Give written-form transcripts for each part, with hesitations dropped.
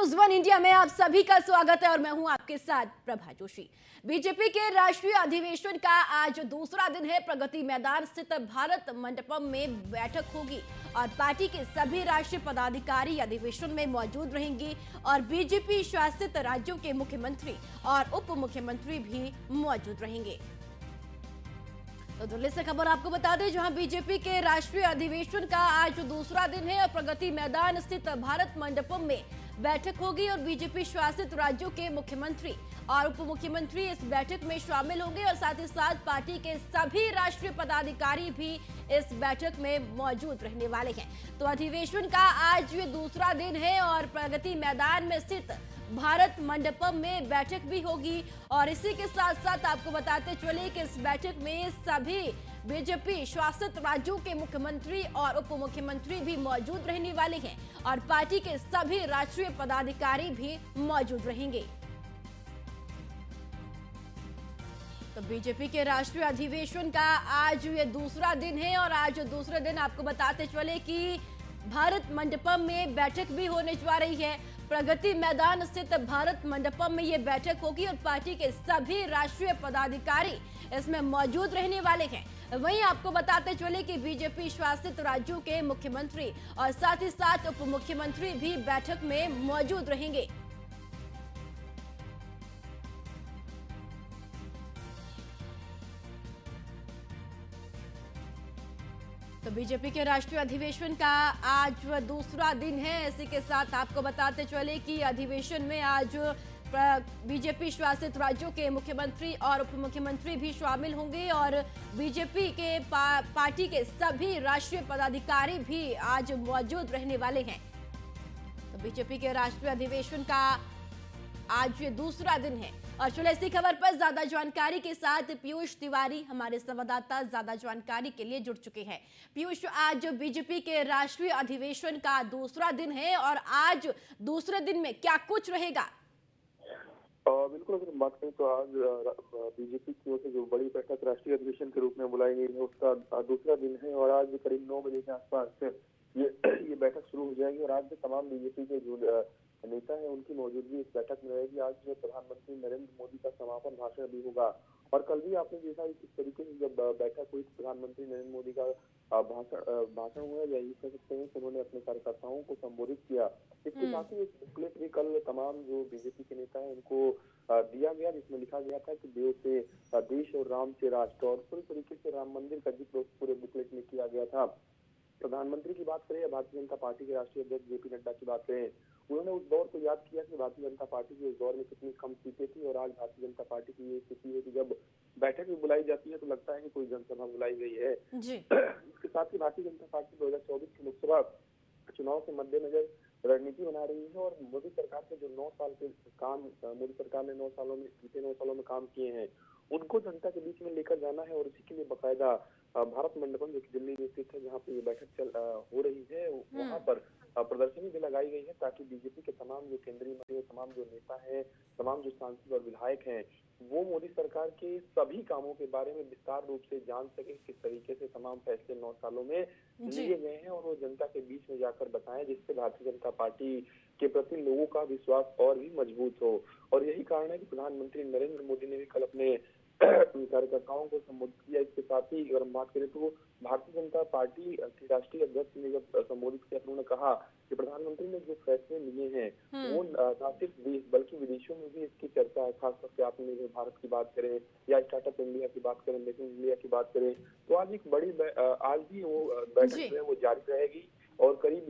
News one India में आप सभी का स्वागत है और मैं हूं आपके साथ प्रभा जोशी। बीजेपी के राष्ट्रीय अधिवेशन का आज दूसरा दिन है। प्रगति मैदान स्थित भारत मंडपम में बैठक होगी और पार्टी के सभी राष्ट्रीय पदाधिकारी अधिवेशन में मौजूद रहेंगे और बीजेपी शासित राज्यों के मुख्यमंत्री और उप मुख्यमंत्री भी मौजूद रहेंगे। तो दिल्ली से खबर आपको बता दें, जहां बीजेपी के राष्ट्रीय अधिवेशन का आज दूसरा दिन है और प्रगति मैदान स्थित भारत मंडपम में बैठक होगी और बीजेपी शासित राज्यों के मुख्यमंत्री और उप मुख्यमंत्री इस बैठक में शामिल होंगे और साथ ही साथ पार्टी के सभी राष्ट्रीय पदाधिकारी भी इस बैठक में मौजूद रहने वाले हैं। तो अधिवेशन का आज ये दूसरा दिन है और प्रगति मैदान में स्थित भारत मंडपम में बैठक भी होगी और इसी के साथ साथ आपको बताते चले कि इस बैठक में सभी बीजेपी शासित राज्यों के मुख्यमंत्री और उप मुख्यमंत्री भी मौजूद रहने वाले हैं और पार्टी के सभी राष्ट्रीय पदाधिकारी भी मौजूद रहेंगे। तो बीजेपी के राष्ट्रीय अधिवेशन का आज ये दूसरा दिन है और आज दूसरे दिन आपको बताते चले कि भारत मंडपम में बैठक भी होने जा रही है। प्रगति मैदान स्थित भारत मंडपम में ये बैठक होगी और पार्टी के सभी राष्ट्रीय पदाधिकारी इसमें मौजूद रहने वाले हैं। वहीं आपको बताते चले कि बीजेपी शासित राज्यों के मुख्यमंत्री और साथ ही साथ उप मुख्यमंत्री भी बैठक में मौजूद रहेंगे। तो बीजेपी के राष्ट्रीय अधिवेशन का आज दूसरा दिन है। इसी के साथ आपको बताते चले कि अधिवेशन में आज बीजेपी शासित राज्यों के मुख्यमंत्री और उप मुख्यमंत्री भी शामिल होंगे और बीजेपी के पार्टी के सभी राष्ट्रीय पदाधिकारी भी आज मौजूद रहने वाले हैं। तो बीजेपी के राष्ट्रीय अधिवेशन का आज ये दूसरा दिन है और चलो इसी खबर पर ज्यादा जानकारी के साथ पीयूष तिवारी हमारे संवाददाता ज्यादा जानकारी के लिए जुड़ चुके हैं। पीयूष, आज बीजेपी के राष्ट्रीय अधिवेशन का दूसरा दिन है और आज दूसरे दिन में क्या कुछ रहेगा? बिल्कुल, अगर बात करें तो आज बीजेपी की ओर से जो बड़ी बैठक राष्ट्रीय अधिवेशन के रूप में बुलाई गई है उसका दूसरा दिन है और आज करीब 9 बजे के आसपास ये बैठक शुरू हो जाएगी और आज भी तमाम बीजेपी के जो नेता है उनकी मौजूदगी इस बैठक में रहेगी। आज जो प्रधानमंत्री नरेंद्र मोदी का समापन भाषण भी होगा और कल भी आपने देखा इस तरीके से जब बैठक हुई प्रधानमंत्री नरेंद्र मोदी का भाषण हुआ या ये कह सकते हैं कि उन्होंने अपने कार्यकर्ताओं को संबोधित किया। इसके साथ ही एक बुकलेट भी कल तमाम जो बीजेपी के नेता है उनको दिया गया जिसमें लिखा गया था कि देव से देश और राम से राष्ट्र और पूरी तरीके से राम मंदिर का जिक्र पूरे बुकलेट में किया गया था। प्रधानमंत्री की बात करें या भारतीय जनता पार्टी के राष्ट्रीय अध्यक्ष जेपी नड्डा की बात करें, उन्होंने उस दौर को याद किया कि भारतीय जनता पार्टी की उस दौर में कितनी कम सीटें थी और आज भारतीय जनता पार्टी की ये स्थिति है कि जब बैठक भी बुलाई जाती है तो लगता है कि कोई जनसभा बुलाई गई है। इसके साथ ही भारतीय जनता पार्टी 2024 के लोकसभा चुनाव के मद्देनजर रणनीति बना रही है और मोदी सरकार के जो 9 साल के काम मोदी सरकार ने 9 सालों में काम किए हैं उनको जनता के बीच में लेकर जाना है और इसी के लिए बाकायदा भारत मंडपम जो कि दिल्ली में स्थित है जहाँ पे ये बैठक हो रही है वहाँ पर प्रदर्शनी भी लगाई गई है ताकि बीजेपी के तमाम जो केंद्रीय मंत्री तमाम जो नेता हैं तमाम जो सांसद और विधायक हैं वो मोदी सरकार के सभी कामों के बारे में विस्तार रूप से जान सके किस तरीके से तमाम फैसले 9 सालों में लिए गए हैं और वो जनता के बीच में जाकर बताएं जिससे भारतीय जनता पार्टी के प्रति लोगों का विश्वास और भी मजबूत हो। और यही कारण है कि प्रधानमंत्री नरेंद्र मोदी ने भी कल अपने कार्यकर्ताओं को संबोधित किया। इसके साथ ही अगर हम बात करें तो भारतीय जनता पार्टी के राष्ट्रीय अध्यक्ष ने जब संबोधित किया तो उन्होंने कहा कि प्रधानमंत्री ने जो फैसले लिए हैं वो न सिर्फ देश बल्कि विदेशों में भी इसकी चर्चा है। खासतौर से आपने भारत की बात करें या स्टार्टअप इंडिया की बात करें, मेक इन इंडिया की बात करें तो आज एक बड़ी आज भी वो बैठक जो है वो जारी रहेगी और करीब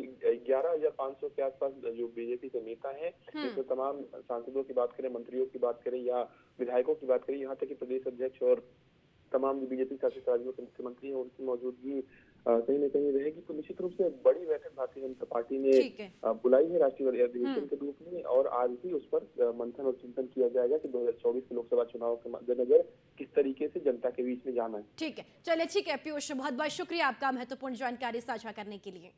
11,500 के आसपास जो बीजेपी के नेता हैं जिसमें तमाम सांसदों की बात करें, मंत्रियों की बात करें या विधायकों की बात करें, यहाँ तक कि प्रदेश अध्यक्ष और तमाम जो बीजेपी शासित राज्यों के मुख्यमंत्री हैं उनकी मौजूदगी कहीं न कहीं रहेगी। तो निश्चित रूप से बड़ी बैठक भारतीय जनता पार्टी ने बुलाई है राष्ट्रीय अधिवेशन के रूप में और आज भी उस पर मंथन और चिंतन किया जाएगा कि 2024 के लोकसभा चुनाव के मद्देनजर किस तरीके से जनता के बीच में जाना है। ठीक है, चलिए ठीक है पीयूष, बहुत बहुत शुक्रिया आपका महत्वपूर्ण जानकारी साझा करने के लिए।